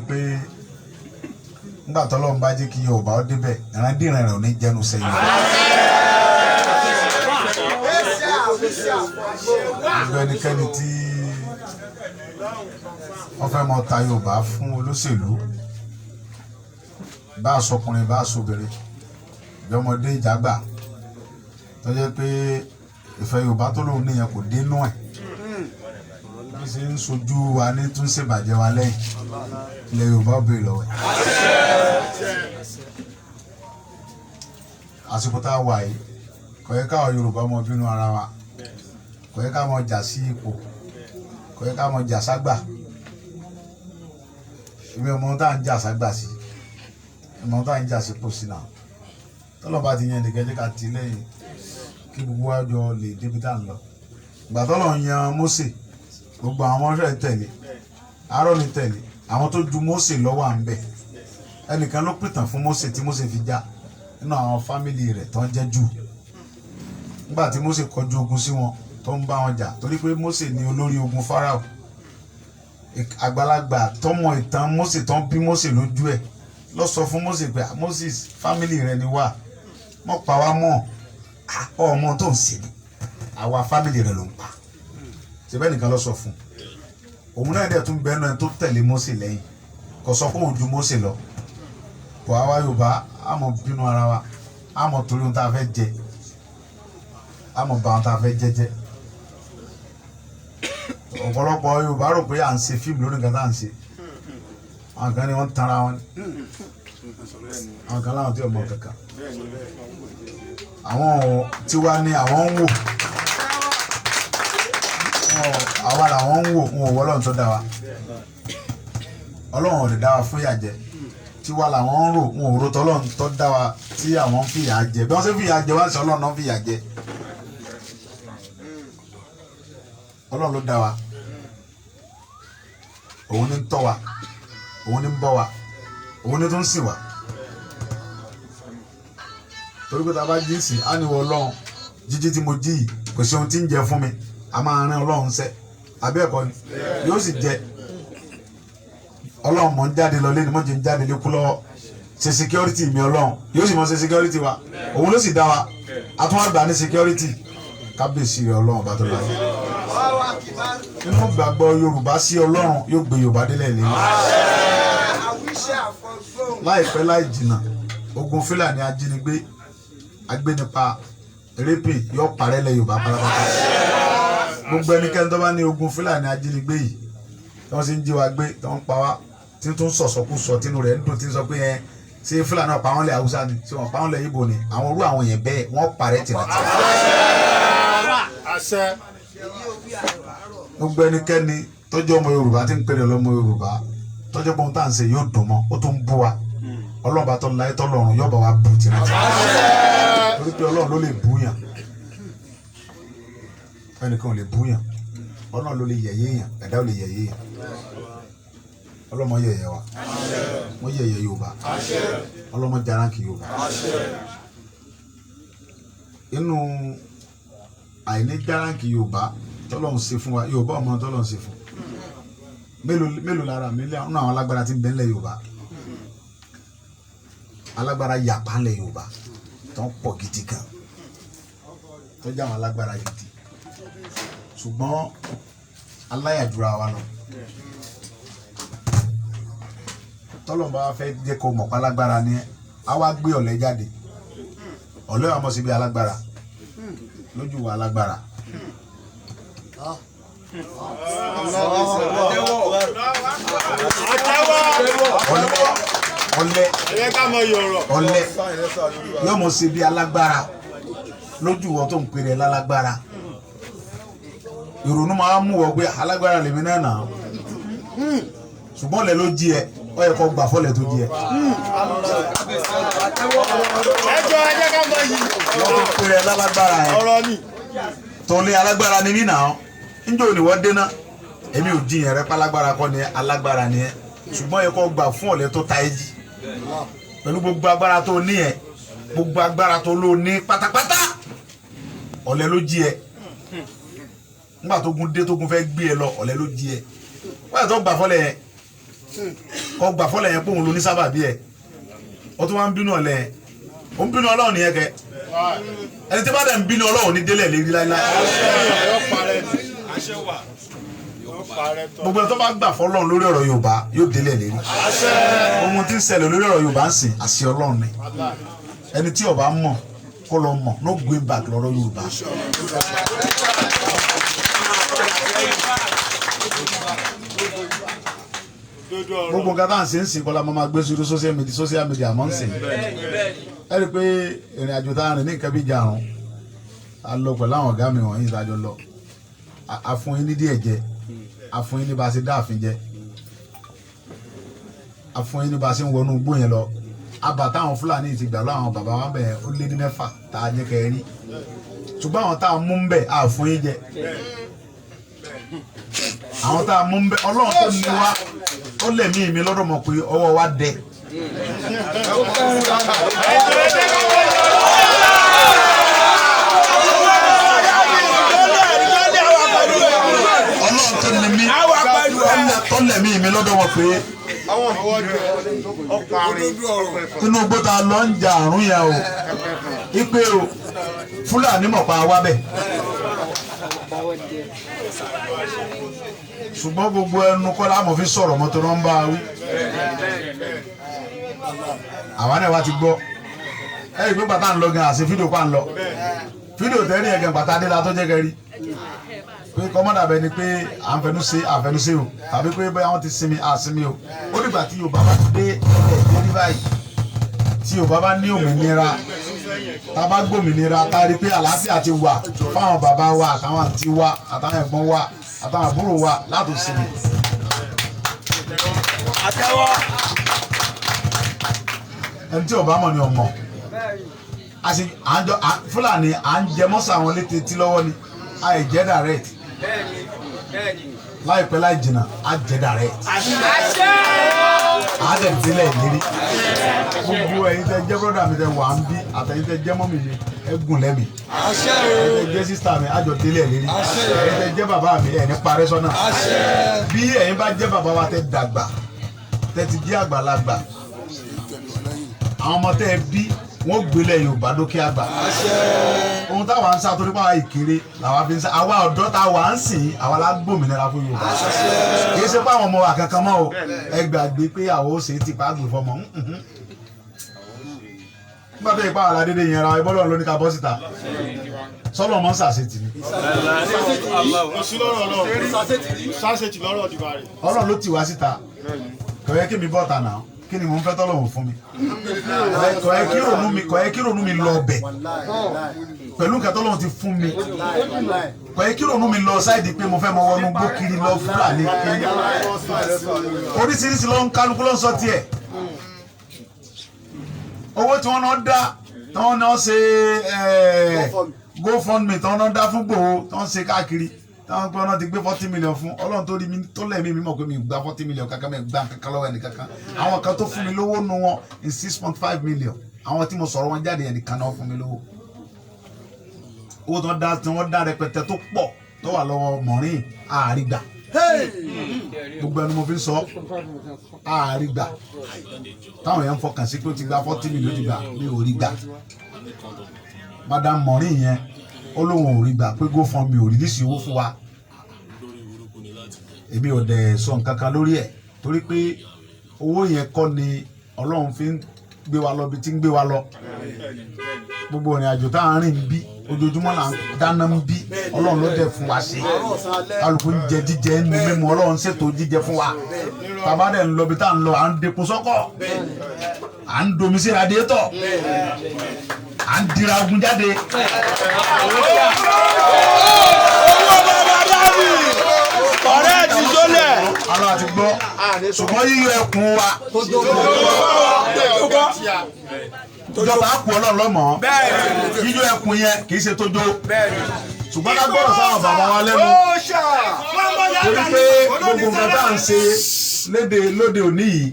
pé nígbà tọ́lọ́run bá jẹ́ kí Yorùbá ó débẹ̀ ìrandíran rẹ̀ ò ní jẹnu sẹ́yìn. gbogbo ẹnikẹ́ni tí wọ́n fẹ́ mọ ta Yorùbá fún olóṣèlú bá aṣọkùnrin bá aṣọbìnrin ìjọmọdé ìjàgbà tó jẹ́ pé ìfẹ́ Yorùbá tó lóun níyẹn kò dénú ẹ̀ bí ṣe ń sojú wa ní tún ṣèbàjẹ́ wa lẹ́yìn ilẹ̀ Yorùbá ò béèrè lọ́wọ́ ẹ̀. àsìkò tá a wà yìí kò yẹ káwọn Yorùbá mọ bínú ara wa kò yẹ ká mọ jà sí ipò kò yẹ ká mọ jà ságbà èmi ọmọ tá à ń jà ságbà sí ọmọ tá à ń jà sípò sí náà tọ́lọ́ bá ti yan nìkan jẹ́ ká ti lẹ́yìn kí gbogbo wa jọ lè débi tá à ń lọ ìgbà tọ́lọ́ yan Mósè gbogbo àwọn ọmọọṣẹ́ tẹ̀lé Áárónì tẹ̀lé àwọn tó ju Mósè lọ́wọ́ à ń bẹ̀ ẹnìkan ló pìtàn fún Mósè tí Mósè fi já nínú àwọn fámìlì rẹ̀ tó ń jẹ́ Júù nígbà tí Mósè kọjú ogun sí wọn tó ń bá wọn jà torí pé Mósè ní olórí ogun Fáráò àgbàlagbà tọmọ ìtàn Mósè tó ń bí Mósè lójú ẹ̀ lọ sọ fún Mósè pé Moses fámìlì rẹ̀ ni wá mọ̀ pa wá mọ́ ọmọ tó ń ṣe ni àwa fámìlì rẹ̀ ló ń pa ṣebẹ́ nìkan lọ sọ fún òun náà dẹ̀ tún bẹ́ẹ̀ náà tó tẹ̀lé Mósè lẹ́yìn kò sọ pé òun ju Mósè lọ bọ̀ àwa Yorùbá àmọ́ bínú ara wa àmọ́ torí ohun tá a fẹ́ jẹ àmọ́ bá ohun tá a fẹ́ jẹ́jẹ́ ọ̀pọ̀lọpọ̀ Yorùbá rò pé à ń ṣe fíìmù lórí nǹkan tá à ń ṣe àwọn kan ní wọ́n ń tanra wọn àwọn kan láwọn tí ò mọ kankan àwọn tiwa ni àwọn ń wò àwa làwọn ń wò wọn ò wọ́ Ọlọ́run tó dá wa Ọlọ́run ò lè dá wa fún ìyà jẹ tiwa làwọn ń rò wọn ò rò tọ́lọ́run tó dá wa tí àwọn ń fìyà jẹ bí wọ́n ṣe fìyà jẹ wá sí Ọlọ́run náà fìyà jẹ Ọlọ́run ló dá wa òun ní ń tọ́ wa òun ní ń bọ́ wa òun ní tó ń sìn wa torí pé tá a bá jí sí á ní wọ Ọlọ́run jíjí tí mo jí yìí kò sí ohun tí ń jẹ fún mi a máa rán Ọlọ́run sẹ́ abẹ́ ẹ̀kọ́ ni yóò sì jẹ Ọlọ́run mọ̀ ń jáde lọ lẹ́nu mọ̀ ń jáde lékú lọ́wọ́ ṣe security mi Ọlọ́run yóò sì mọ̀ ṣe security wa òun ló sì dá wa a tún wá gbà ní security kábíyèsí rẹ Ọlọ́run bá tó bá yẹ nínú gbàgbọ́ Yorùbá sí Ọlọ́run yóò gbé Yorùbá délẹ̀ lẹ́yìn láìpẹ́ láì jìnnà ogun Fúlàní ajínigbé agbénipa rẹ́pì yóò parẹ́ lẹ̀ Yorùbá pátápátá gbogbo ẹnikẹ́ni tó bá ní ogun Fúlàní ajínigbé yìí tí wọ́n sì ń jí wa gbé tí wọ́n ń pa wá tí tó ń sọ̀sọ̀kúsọ tínú rẹ̀ ń dùn tí ń sọ pé ẹ ṣé Fúlàní ọ̀pá wọn lẹ̀ Haúsá ni ṣé wọ́n pa wọn lẹ̀ Ìgbò ni àwọn orú àwọn yẹn bẹ́ẹ̀ wọ́n parẹ́ tìrantìrà. gbogbo ẹnikẹ́ni tọ́jú ọmọ Yorùbá tí ń pèrè lọ́mọ Yorùbá tọ́jú pé ohun tá à ń ṣe yóò dùn mọ́ ó tún ń bú wa Ọlọ́run bá tọ́ láyé tọ́lọ́run yóò bá wa bù tìrantìrà torí pé Ọlọ́run ló lè bú yàn ẹnìkan ò lè bú yàn Ọlọ́run ló lè yẹ̀yẹ́ yàn ẹ̀dá ò lè yẹ̀yẹ́ yàn Ọlọ́run mọ yẹ̀yẹ́ wa mọ yẹ̀yẹ́ Yorùbá Ọlọ́run mọ jaranki Yorùbá inú àìní jaranki Yorùbá tọ́lọ́run ṣe fún wa Yorùbá ọmọ tọ́lọ́run ṣe fún mélòó lára mi nínú àwọn alágbára tí ń bẹ ńlẹ̀ Yorùbá alágbára yàpá ńlẹ̀ Yorùbá tó ń pọ̀ gidi gan tó jẹ́ àwọn alágbára gidi ṣùgbọ́n aláyàjúra wa lọ tọ́lọ́run bá fẹ́ jẹ́ kó mọ̀ pálágbára ni a wá gbé ọ̀lẹ jáde ọ̀lẹ wa mọ̀ sí bí alágbára lójú wa alágbára ọ̀lẹ yóò mọ̀ sí bí alágbára lójú wọn tó ń pèrè lálágbára ìrònú máa ń mú ọ pé alágbára lèmi náà nà ṣùgbọ́n ọ̀lẹ ló jí ẹ ó yẹ kó gbà fọ́lẹ̀ tó jí ẹ. ẹjọ́ ẹjẹ́ ká mọ yìí. wọ́n tó pèrè lálágbára ẹ ọ̀rọ̀ ni. tọ́lé alágbára ni mí nà ọ́ níjọ́ ni wọ́n dénà èmi ò jiyàn rẹ pálágbára kọ́ ni alágbára ni ẹ ṣùgbọ́n yẹ kó gbà fún ọ̀lẹ tó ta ẹ jí pẹ̀lú gbogbo agbára tó ní ẹ gbogbo agbára tó lò ní pátápátá ọ̀lẹ ló jí ẹ nígbà tó gun dé tó gun fẹ́ gbé ẹ lọ ọ̀lẹ ló jí ẹ wọ́n yẹ tó gbà fọ́lẹ̀ yẹn kọ́ gbà fọ́lẹ̀ yẹn pé òun ló ní sábàbí ẹ̀ ó tún wá ń bínú ọ̀lẹ́ ó ń bínú ọlọ́run nìyẹn kẹ ẹni tí bá dẹ̀ ń bínú ọlọ́run ní délẹ̀ lérí láíláí gbogbo ẹ̀ tó bá gbà fọ́lọ́run lórí ọ̀rọ̀ Yorùbá yóò délẹ̀ lérí ohun tí ń ṣẹlẹ̀ lórí ọ̀rọ̀ Yorùbá ń sìn àṣẹ ọlọ́run ni ẹni tí ó bá mọ̀ kó lọ mọ̀ no going back lọ́rọ̀ Yorùbá. gbogbo nǹkan tá à ń ṣe ń sìn kọ́lá máa gbé sórí social media mọ́ ń sìn ẹ rí i pé ìrìn àjò tá a rìn ní nǹkan bí ìjàrún a lọ pẹ̀lú àwọn ọ̀gá mi wọ̀nyí ìdájọ́ lọ àfún yín ní díẹ̀ jẹ àfún yín ní bá a ṣe dá àfin jẹ àfún yín ní bá a ṣe ń wọnú igbó yẹn lọ abà táwọn Fúlàní ti gbà lọ àwọn bàbá wa bẹ̀ ó lé ní 6 tá a jẹ́ kẹ́ rí ṣùgbọ́n àwọn tá a mú ń bẹ̀ àfún yín jẹ àwọn tá a mú ń bẹ̀ Ọlọ́run tó ní wa ó lẹ̀mí mi lọ́dọ̀ mọ̀ pé ọwọ́ wa dẹ. Ọlọ́run tó ní mi ó lẹ̀mí mi lọ́dọ̀ mọ̀ pé inú gbọ́dọ̀ lọ ń jà àrùn yẹn o ipe o Fúlàní mọ̀ pa wá bẹ̀. ṣùgbọ́n gbogbo ẹnu kọ́ láàmú fi sọ̀rọ̀ mọ́tò náà ń bá wí. àwa náà wá ti gbọ́ ẹ̀yìn pé bàtà ń lọ gan àṣẹ fídíò pa ń lọ fídíò tẹ́rì ẹ̀gẹ̀ bàtà adéla tó jẹ́ kẹrí pé kọ́mọ́dà bẹ ni pé à ń fẹnu ṣe o tàbí pé bóyá wọ́n ti sinmi àsinmi o ó dìgbà tí Yorùbá bá dé ilẹ̀ ní báyìí tí Yorùbá bá ní òmìnira tá a bá gbòmìnira tá a rí pé àlàáfíà ti wà fáwọn bàbá wa àtàwọn àǹtí wa àtàwọn ẹ̀gbọ́n wa àtàwọn àbúrò wa láti sinmi. ẹni tí Yorùbá mọ̀ ni ọmọ Fúlàní à ń jẹ mọ́sà àwọn létí tí lọ́wọ́ ni àìjẹ́ direct láìpẹ́ láì jìnnà á jẹ́ direct á dẹ̀ délẹ̀ ìlérí gbogbo ẹ̀yin tẹ́ jẹ́ brọ́dà mi tẹ́ wà ń bí àtẹ̀yin tẹ́ jẹ́ mọ́mì mi ẹ gùn lẹ́mì ẹ̀yin tẹ́ jẹ́ sísítà mi á jọ délẹ̀ ìlérí ẹ̀yin tẹ́ jẹ́ bàbá mi ẹ̀ ní parẹ́ sọ́nà bí ẹ̀yin bá jẹ́ bàbá wa tẹ́ dàgbà tẹ́ ti jẹ́ àgbàlagbà àwọn ọmọ tẹ́ ẹ bí wọ́n gbélé Yorùbá lókè àgbà ohun táwa ń sá torí pàwọn ìkéré làwa fi ń sá àwa ọ̀dọ́ táwa ń sìn àwa lágbòmìnira fún Yorùbá kì í ṣe pé àwọn ọmọ wa kankan mọ́ o ẹ gbàgbé pé àwọn ó ṣe é ti pa àgbè fọmọ nígbà tó yẹ pé àwọn aládédé yẹn ra ẹbọ́ lọ́run ló ní ká bọ́ síta sọ́lọ́ mọ́ sàṣetì ni. Ọlọ́run ló tì wá síta kò yẹ kí mi bọ́ ta náà kí ni mò ń fẹ́ tọ́lọ́run fún mi kò yẹ kí ronú mi lọ bẹ̀ pẹ̀lú nǹkan tọ́lọ́run ti fún mi kò yẹ kí ronú mi lọ sáìdì pé mo fẹ́ mọ wọnú gbó kiri lọ Fúlàní kiri oríṣiríṣi ló ń kálukú ló ń sọ tiẹ̀ owó tí wọ́n náà dá tí wọ́n náà ṣe GoFundMe tí wọ́n náà dá fún Ìgbòho tí wọ́n ṣe káàkiri táwọn pé ọ̀nà ti gbé 40 million fún Ọlọ́run tó rí mi tó lẹ́mí mi mọ̀ pé mi gba 40 million kankan mi gba kankan lọ́wọ́ ẹnì kankan àwọn kan tó fún mi lówó nu wọn in 6.5 million àwọn tí mo sọ̀rọ̀ wọn jáde ẹnìkan náà fún mi lówó owó tí wọ́n dá rẹpẹtẹ tó pọ̀ tó wà lọ́wọ́ mọ̀rin àrígbà gbogbo ẹnu mo fi ń sọ àrígbà táwọn èèyàn fọkàn sí pé ó ti gba 40 million ti gbà mi ò rí gbà madam mọ̀rin yẹn ó lóun ò rí gbà pé GoFundMe ò rìlísì owó fún wa èmi ò dẹ̀ sọ nǹkan kan lórí ẹ̀ torí pé owó yẹn kọ́ ni Ọlọ́run fi ń gbé wa lọ bí tí ń gbé wa lọ gbogbo ìrìn àjò tá à ń rìn bí ojoojúmọ́ là ń dáná ń bí Ọlọ́run ló dẹ̀ fún wa ṣe kálukú ń jẹ jíjẹ ń nu mímu Ọlọ́run ṣètò jíjẹ fún wa bàbá dẹ̀ ń lọ bí tá à ń lọ à ń depo sọ́kọ̀ à ń domi sí radiétọ̀ à ń dira ogun jáde. ọ̀rẹ́ ti jólẹ̀. Àlọ́ àti gbọ́ ṣùgbọ́n yíyọ ẹkùn wa ìjọba àpò Ọlọ́run lọ́mọ yíyọ ẹkùn yẹn kì í ṣe tójó ṣùgbọ́n ká gbọ́dọ̀ sáwọn bàbá wa lẹ́nu torí pé gbogbo nǹkan tá à ń ṣe lóde òní yìí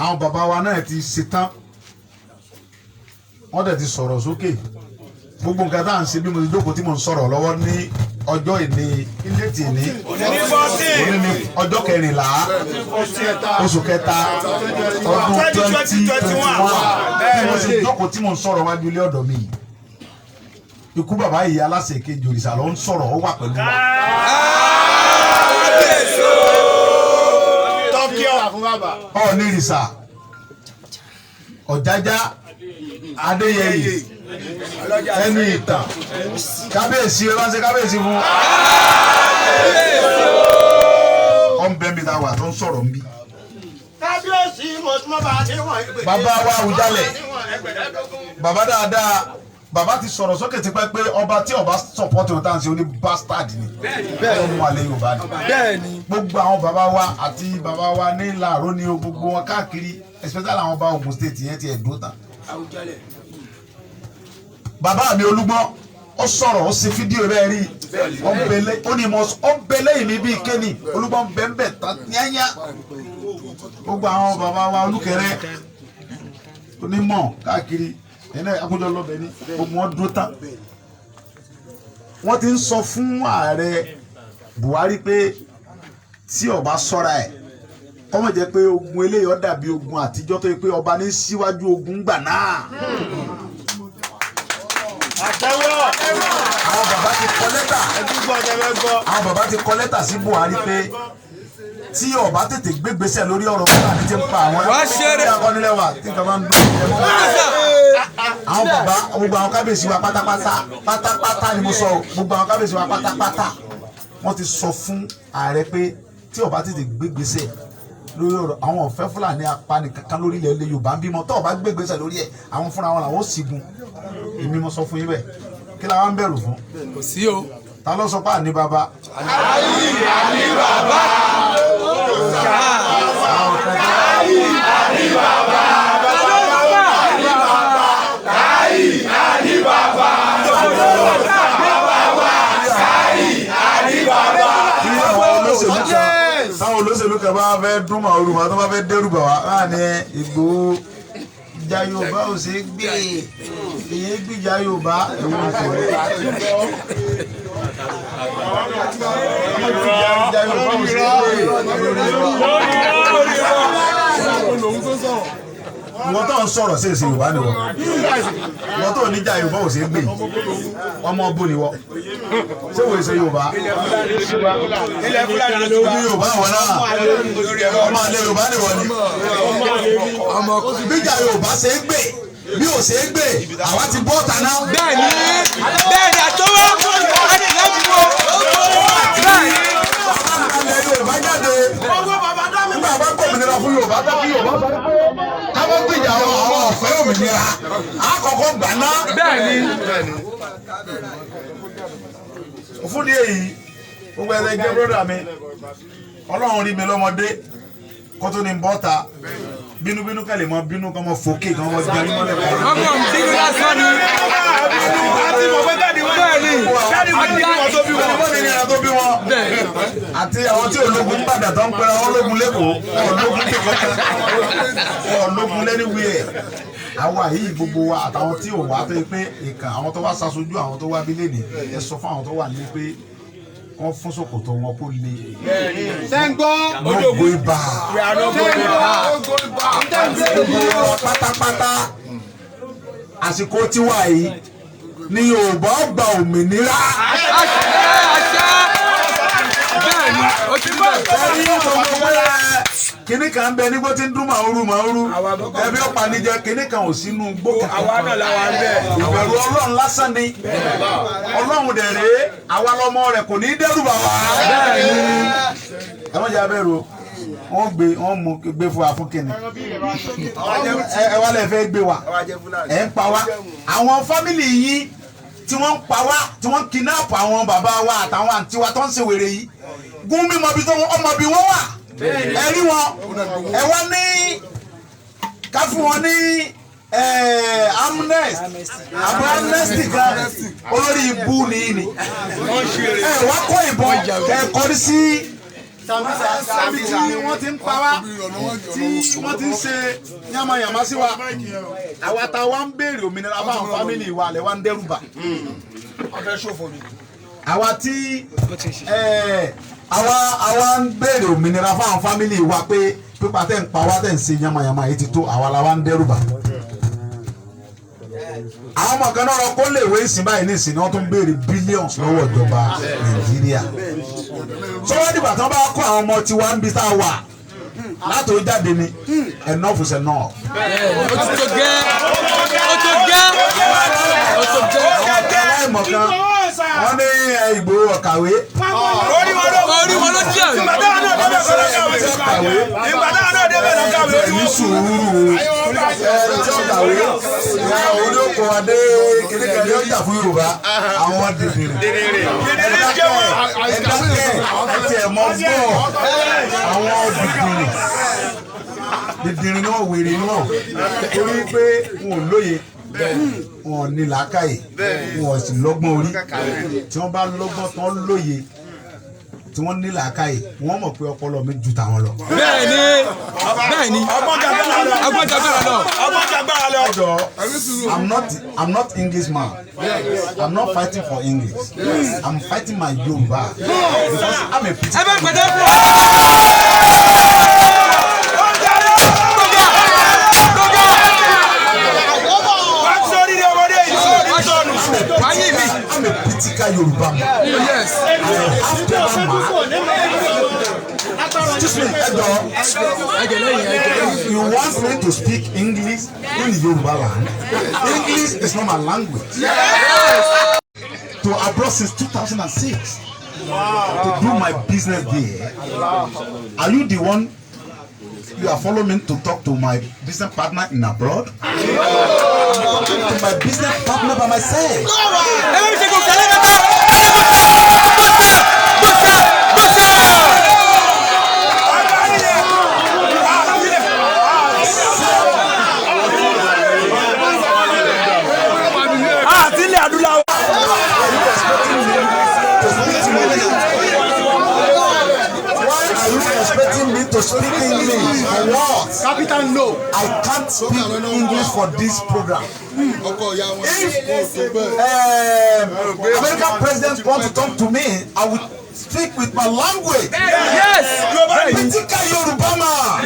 àwọn bàbá wa náà ti ṣe tán wọ́n dẹ̀ ti sọ̀rọ̀ sókè gbogbo nǹkan tá à ń ṣe bí mo ti jókòó tí mo ń sọ̀rọ̀ lọ́wọ́ ní ọjọ́ ìní ilé tì ní ọjọ́ 14 oṣù kẹta ọdún 2021 mo sì jókòó tí mo ń sọ̀rọ̀ wájú ilé ọ̀dọ̀ mi ikú bàbá yìí aláṣẹ kejì òrìṣà ló ń sọ̀rọ̀ ó wà pẹ̀lú wa. Ọọ̀ni ìrìṣà Ọ̀jájá Adéyẹyè ẹni ìtàn kábíyèsí ránṣẹ́ kábíyèsí fún ọ̀nbẹ́mi tá a wà tó ń sọ̀rọ̀ ń bí. Bàbá wa Àwùjalẹ̀ bàbá dáadáa bàbá ti sọ̀rọ̀ sókè ti pẹ́ pé ọba tí ọba sọ̀pọ̀tì ọ̀tá ń ṣe oní bastard ni bẹ́ẹ̀ ni wà lẹ́yìn Yorùbá ni gbogbo àwọn bàbá wa àti bàbá wa ní làárọ̀ ni gbogbo wọn káàkiri especially àwọn ọba Ògùn state yẹn ti ẹ̀dùn tán. Bàbá mi Olúgbọ́n ó sọ̀rọ̀ ó ṣe fídíò rẹ̀ rí ó ní mo ó bẹ̀lẹ̀ yìí mi bíi kéènì Olúgbọ́n bẹ́ẹ̀ tán yányá gbogbo àwọn bàbá wa Olúkẹrẹ onímọ̀ káàkiri ẹnẹ akójọ lọbẹ ní gbogbo wọn dúró tán wọn ti ń sọ fún ààrẹ Buhari pé tí ọba ṣọ́ra ẹ̀ kọ́mọ̀ jẹ́ pé ogun eléyìí ó dàbí ogun àtijọ́ tó yẹ pé ọba ní síwájú ogun gbà náà. Àwọn bàbá ti kọ lẹ́tà àwọn bàbá ti kọ lẹ́tà sí Buhari pé tí ọba tètè gbégbésẹ̀ lórí ọ̀rọ̀ Fúlàní tí ń pa àwọn ẹgbẹ́ akọ́nilẹ́wà tí nǹkan máa ń dún àwọn bàbá gbogbo àwọn kábíyèsí wa pátápátá ni mo sọ gbogbo àwọn kábíyèsí wa pátápátá wọ́n ti sọ fún ààrẹ pé tí ọba tètè gbégbésẹ̀ lórí ọ̀rọ̀ àwọn ọ̀fẹ́ Fúlàní apani kankan lórí ilẹ̀ Yorùbá ń bímọ tó ọba gbégbésẹ̀ lórí ẹ̀ àwọn fúnra wọn làwọn ó sígun èmi mo sọ fún yín bẹ́ẹ̀ kí la wá ń bẹ̀rù fún. Kò sí o. Ta ló sọ pé àní bàbá. Àní bàbá. Táwọn olóṣèlú kan bá fẹ́ dún màálù wọn tó bá fẹ́ dẹ́rù bà wá láàní Ìgbòho ìjà Yorùbá ò ṣe é gbé èyí gbìjà Yorùbá ẹ̀wọ̀n ìṣòro. Ìjà Yorùbá ò ṣe é gbé wọ́n tó ń sọ̀rọ̀ sí èsì Yorùbá ni wọ́n tó níjà Yorùbá ò ṣe é gbé ọmọ ọbọ ni wọ́n ṣé wòye ṣe Yorùbá ilẹ̀ Fúlàní ló bí Yorùbá wọn náà ọmọ alẹ́ Yorùbá ni wọ́n ni bíjà Yorùbá ṣe é gbé bí ò ṣe é gbé àwa ti bọ́ ọ̀tá náà. Bẹ́ẹ̀ni àtọwọ́ láti láti wọ bẹ́ẹ̀ni. Ilẹ̀ Yorùbá jáde nígbà bá gbòmìnira fún Yorùbá tó kí Yorùbá sọ pé káwọn gbìjà àwọn ọ̀fẹ́ òmìnira àkọ́kọ́ gbà ná. Bẹ́ẹ̀ni. Fún ní èyí gbogbo ẹ̀rẹ́ jẹ́ bọ́dà mi Ọlọ́run rí mi lọ́mọdé kó tó ní bọ́ta bínúbínú kẹ́lẹ̀ mọ́ bínú kọ́ mọ́ fòkè kọ́ mọ́ jẹ́ mímọ́ lẹ́kọ̀ọ́. Ọmọ mi ti rí lásán ni. Àti àwọn tí ológun padà tó ń pẹ́ra wọn ológun lẹ́kọ̀ọ́ ológun lẹ́kọ̀ọ́ ológun lẹ́niwìẹ̀ àwa yìí gbogbo wa àtàwọn tí ò wá tó yẹ pé ìkà àwọn tó wá ṣaṣojú àwọn tó wá bí lẹ́nìí ẹ sọ fún àwọn tó wà ní pé wọ́n fún ṣòkòtò wọn kó le. Gbogbo ibà pátápátá àsìkò tiwa yìí ni Yorùbá gba òmìnira. Bẹ́ẹ̀ni o ti bẹ́ẹ̀. Kìnní kan bẹ nígbó tí ń dún màúrú ẹbí ọ̀pá níjẹ kìnní kan ò sínú gbó kankan. Ìbẹ̀rù Ọlọ́run lásán ni Ọlọ́run dẹ̀ rèé àwa lọ́mọ rẹ̀ kò ní dẹ́rù bà wá. Ẹ má jẹ́ abẹ́rù wọ́n mú gbé fún wa fún kìnní. Ẹ wá lẹ̀ fẹ́ gbé wa ẹ̀ ń pa wá. Àwọn fámìlì yìí tí wọ́n ń pa wá tí wọ́n kidnap àwọn bàbá wa àtàwọn àǹtí wa tó ń ṣe wèrè yìí gún mímọ bí ọmọ bí wọ́n wà. Ẹ rí wọn ẹ wá ní ká fún wọn ní amnesty kan olórí ibú nìyí ni ẹ wá kó ìbọn ẹ kọrí sí sábì tí wọ́n ti ń pa wá tí wọ́n ti ń ṣe yàmàyàmá sí wa àwa tá a wá ń béèrè òmìnira fáwọn fámìlì wa lẹ wá ń dẹ́rù bà. àwa tí àwa ń béèrè òmìnira fáwọn fámìlì wa pé pípa tẹ̀ ń pa wá tẹ̀ ń ṣe yamayama yìí ti tó àwa la wá ń dẹ́rù bà. àwọn ọmọ kan náà lọ kó léèwé ìsìn báyìí ní ìsìn ni wọ́n tún béèrè billions lọ́wọ́ ìjọba Nàìjíríà. sọ́wọ́n dìgbà tí wọ́n bá kó àwọn ọmọ tiwa ń bí tá a wà látò jáde ni enough is enough. Wọ́n ní Ìgbòho ọ̀kàwé. Orí wọn ló jẹ́ àrí. Ìgbàdàn náà débẹ̀ lọ kàwé. Ní sùúrù tí ó kàwé orí òkò adé kékeré ó jà fún Yorùbá àwọn dìdìrì. Ẹ̀dákẹ́ àti ẹ̀mọ́ gbọ́ àwọn dìdìrì náà wèrè náà torí pé wọn ò lóye wọn ní làákàyè wọn sì lọ́gbọ́n orí tí wọ́n bá lọ́gbọ́n tán lóye tí wọ́n ní làákàyè wọ́n mọ̀ pé ọpọlọ mi ju tàwọn lọ. bẹ́ẹ̀ni ọgbọ́n jàgbára lọ. I'm not English man. I'm not fighting for English. I'm fighting my Yoruba because I'm a pity. I'm a critical Yoruba man. Yes. Excuse me, Edo. You want me to speak English in Yoruba land? English is not my language. Yes. To abroad since 2006 to do my business there. Are you the one you are following me to talk to my business partner in abroad? To my business partner by myself. To speak English for what? Capital no. I can't speak English for this program. If American president want to talk to me, I will speak with my language. Yes. Critical Yoruba man.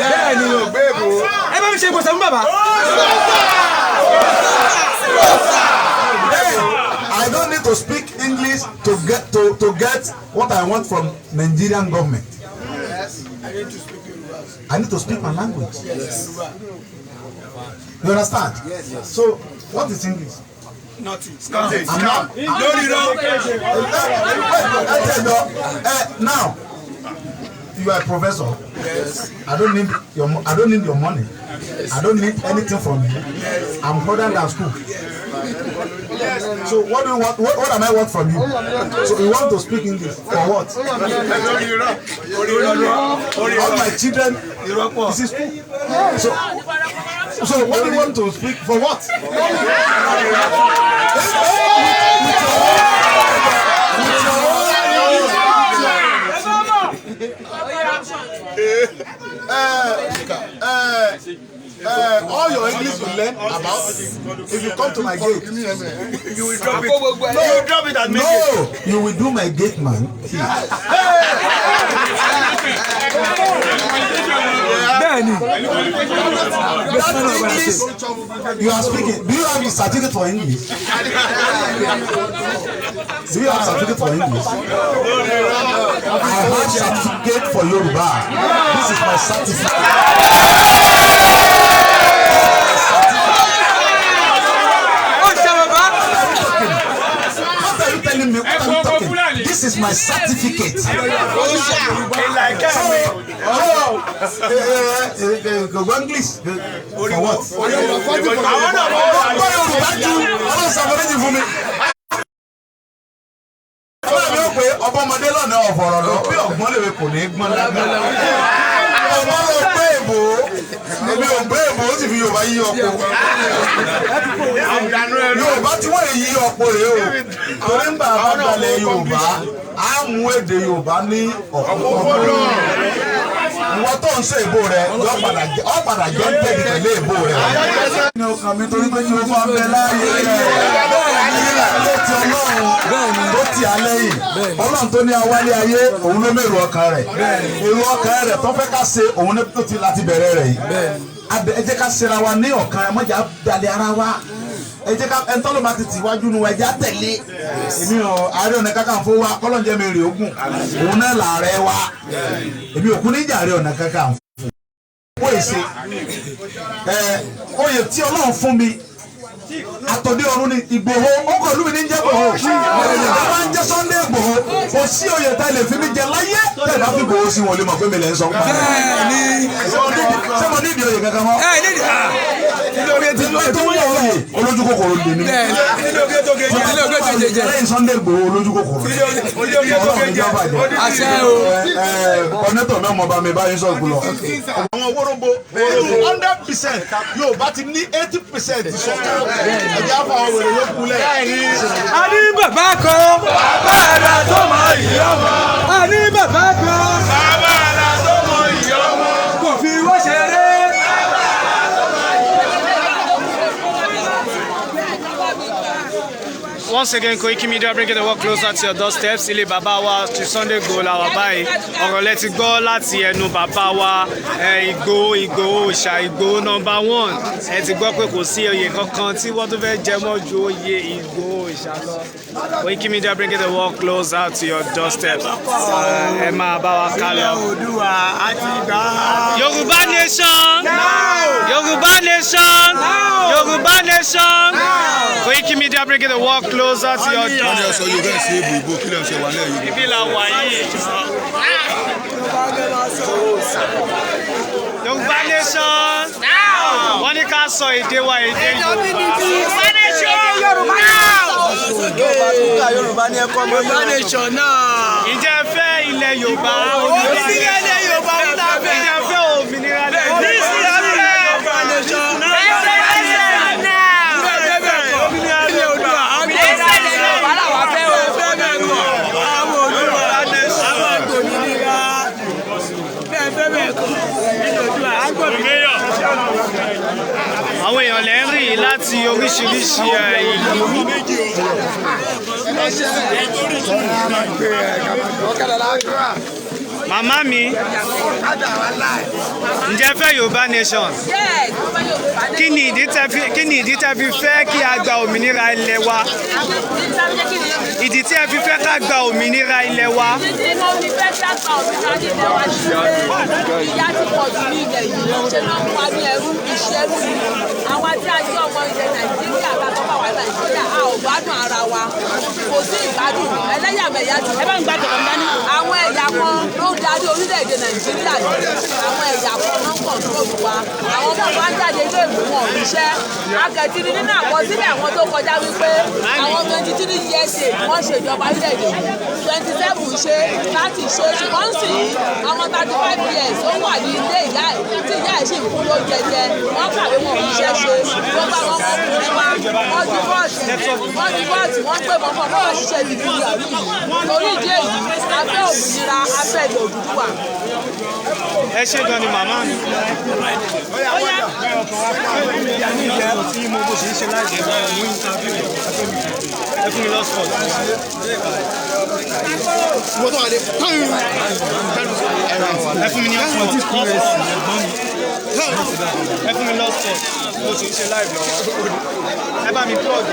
I don't need to speak English to get what I want from Nigerian government. I need to speak my language. Yes. You understand? Yes. So, what is English? Nothing. I'm not. Now, you are a professor. Yes. I don't need your money. Yes. I don't need anything from you. Yes. I'm further than school. Yes. So what do you want? What am I want from you? So you want to speak English for what? All my children is in school. So what do you want to speak for what? All your English you learn about, if you come to my gate, you will drop it. No, you will drop it and make it. No, you will do my gate man. English, you are speaking. Do you have the certificate for English? Do you have certificate for English? I have certificate for Yoruba. This is my certificate. This is my certificate. Go English. For what? Ọbọmọdé lọ́nà ọ̀fọ̀rọ̀ lọ bí ọ̀gbọ́n lè kò ní gbọ́n lágbọ́n. Ọmọ ló gbé èbó, èmi ò gbé èbó ó sì fi Yorùbá yí ọ̀pọ̀. Yorùbá tí wọ́n yí ọ̀pọ̀ rèé o. Torí ń bá a bá dalẹ̀ Yorùbá, á mú èdè Yorùbá ní ọ̀pọ̀. ìwọ tó ń sọ èbó rẹ ọ padà jẹ́ ń tẹ̀lé pẹ̀lú èbó rẹ. ní ọkàn mi torí pé kí o máa bẹ láàyè rẹ̀ tó ti ọlọ́run tó ti alẹ́ yìí ọlọ́run tó ní awálé ayé òun ló mèrò ọkàn rẹ̀ èrò ọkàn rẹ̀ tó fẹ́ ká ṣe òun tó ti láti bẹ̀rẹ̀ rẹ̀ yìí ẹ jẹ́ ká ṣera wa ní ọ̀kan ẹ mọ̀jà dalẹ̀ ara wa ẹ jẹ́ ká ẹntọ́lọ́ bá ti tìwájú nu ẹ jẹ́ àtẹ̀lé èmi ò Ààrẹ Ọ̀nà Kakanfò wa kọ́lọ́njẹ́ mi rè ogun òun náà làárẹ̀ wa èmi òkú níjà Ààrẹ Ọ̀nà Kakanfò ó èsè oyè tí Ọlọ́run fún mi àtọ̀dé ọ̀run ní Ìgbòho ọkọ̀ ìlú mi ní jẹ́ Ìgbòho àwọn ń jẹ́ Sunday Ìgbòho kò sí oyè tá ilé fi mi jẹ láyé tẹ̀ bá fi Ìgbòho sí wọn lè mọ̀ pé mi lẹ̀ ń sọ pa ṣé mo nídìí oyè kankan mọ́ tó ń yọ oyè olójú kòkòrò lè ní lẹ́yìn Sunday Ìgbòho olójú kòkòrò ọ̀nẹ́tọ̀ náà mọ̀ bá mi báyìí sọ̀kù lọ. àwọn wóróbo 100% yóò bá ti ní 80% sọ̀kà ẹ̀jẹ̀ àfọ̀ àwọn wèrè yóò kulẹ̀. a ní bàbá kan bàbá àdá tó mọ ìyá ọmọ. a ní bàbá kan bàbá àdá tó mọ ìyá ọmọ. kò fi wọ́n ṣeré. Once again, Koiki Media bringing the work closer to your doorsteps. Ilé bàbá wa ti Sunday Igboho la wà báyìí. Ọ̀rọ̀ lẹ ti gbọ́ láti ẹnu bàbá wa Ìgbòho Òòṣà Ìgbòho #1. Ẹ ti gbọ́ pé kò sí oyè kankan tí wọ́n tún fẹ́ jẹ mọ́ ju oyè Ìgbòho Òòṣà lọ. Koiki Media bringing the work closer to your doorsteps. Ẹ máa bá wa ká lọ. Yorùbá Nation! Yorùbá Nation! Yorùbá Nation! Koiki Media bringing the work closer to your door. Ibi la wà yìí. Yorùbá Nation. Wọ́n ní ká sọ èdè wa èdè Yorùbá Nation. Yorùbá ní ẹ̀kọ́ mọ́ Yorùbá Nation náà. Ǹjẹ́ fẹ́ ilẹ̀ Yorùbá? Òmìnira ilẹ̀ Yorùbá ń ta fẹ́. Ǹjẹ́ fẹ́ òmìnira ilẹ̀ Yorùbá? Yorùbá Nation náà. Àwọn èèyàn lè ń rí láti oríṣiríṣi ìlú. Màmá mi, ǹjẹ́ fẹ́ Yorùbá Nation? Kí ni ìdí tẹ́ fi fẹ́ kí a gba òmìnira ilẹ̀ wa? Ìdí tí ẹ fi fẹ́ ká gba òmìnira ilẹ̀ wa? Ìdí mo fi fẹ́ ká gba òmìnira ilẹ̀ wa ni pé ìyà ti pọ̀ jù ní ilẹ̀ yìí. Ṣé máa ń wá ní ẹrú ìṣẹ́rú ni? Àwa tí a jẹ́ ọmọ ilẹ̀ Nàìjíríà bá tọ́ bá wà Nàìjíríà, a ò gbádùn ara wa. Kò sí ìgbádùn. Ẹlẹ́yàmẹ̀yà ti ẹ bá ń gbádùn ọ̀dá ní. Àwọn ẹ̀yà kan ló ń darí orílẹ̀-èdè Nàìjíríà yìí. Àwọn ẹ̀yà kan ló ń kọ̀ǹtróòlù wa. Àwọn ọmọ wa ń jáde ilé ìwé wọn ò ríṣẹ́. Akẹ́tìrì nínú àkọsílẹ̀ àwọn tó kọjá wípé àwọn 23 years wọ́n ṣèjọba orílẹ̀-èdè 27 ṣe 30 ṣe ṣùgbọ́n sì àwọn 35 years ó wà ní ilé ìyá ẹ̀ tí ìyá ẹ̀ sì ń kú ló jẹjẹ wọ́n kàwé wọn ò ríṣẹ́ ṣe tó bá wọn ọkùnrin wa wọ́n ju bọ́ọ̀tì wọ́n gbé wọn fún ọmọ ṣiṣẹ́ ìdílé àrí yìí torí ìdí èyí abẹ́ òmìnira abẹ́ ìlú Odùduwà. Ẹ ṣé gan ni màmá mi. Ẹ fún mi lọ́sọ̀ọ̀. Ẹ fún mi ní ọ̀sán. Ẹ fún mi lọ́sọ̀ọ̀. Mo sì ń ṣe live lọ́wọ́. Ẹ bá mi plug.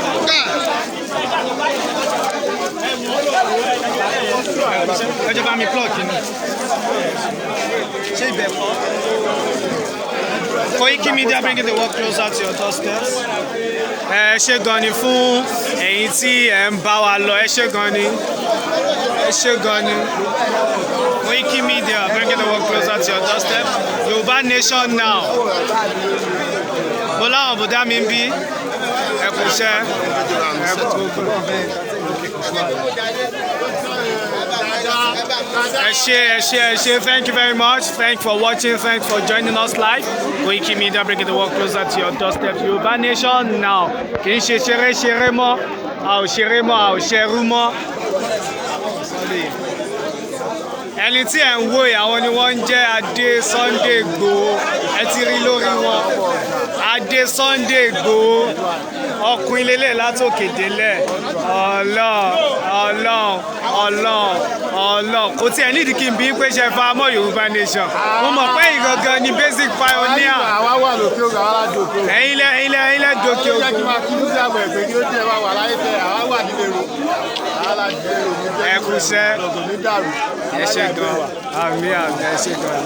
Ẹ jẹ́ bá mi plug kìíní. Ṣé ibẹ̀ kọ́? Koiki Media bringing the work closer to your doorsteps. Ẹ ṣé gan ni fún ẹ̀yin tí ẹ ń bá wa lọ. Ẹ ṣé gan ni. Ẹ ṣé gan ni. Koiki Media bringing the work closer to your doorstep. Yorùbá Nation now. Mo láwọn bùdá mi ń bí. Ẹ kú iṣẹ́. Ẹ kú Thank you very much. Thanks for watching. Thanks for joining us live. Koiki Media bringing the work closer to your doorstep. Yorùbá Nation now. Kì í ṣe ṣeré mọ́. A ò ṣeré mọ́. A ò ṣerú mọ́. ẹni tí ẹ̀ ń wò yìí àwọn ni wọ́n ń jẹ́ Adé Sunday Igboho ẹ ti rí lórí wọn Adé Sunday Igboho ọkùnrin lélẹ̀ látòkè délẹ̀ ọlọ́run kò tí ẹ̀ nídìí kí n bí pé ṣe fa mọ́ Yorùbá Nation mo mọ̀ pé ìgangan ni basic pioneer àwa wà lókè ògùn àwa ládòkè ògùn. ẹ̀yin lẹ́ dókè ó jẹ́ kí ògùn. n máa kí ní sábà ẹ̀gbẹ́ kí ó jẹ́ wà wà láyé tẹ̀ àwa wà nílé ro àwa láti lé ro ní ẹ kú iṣẹ́ ní dàrú. ẹ ṣé gan àmì ẹ ṣé gan.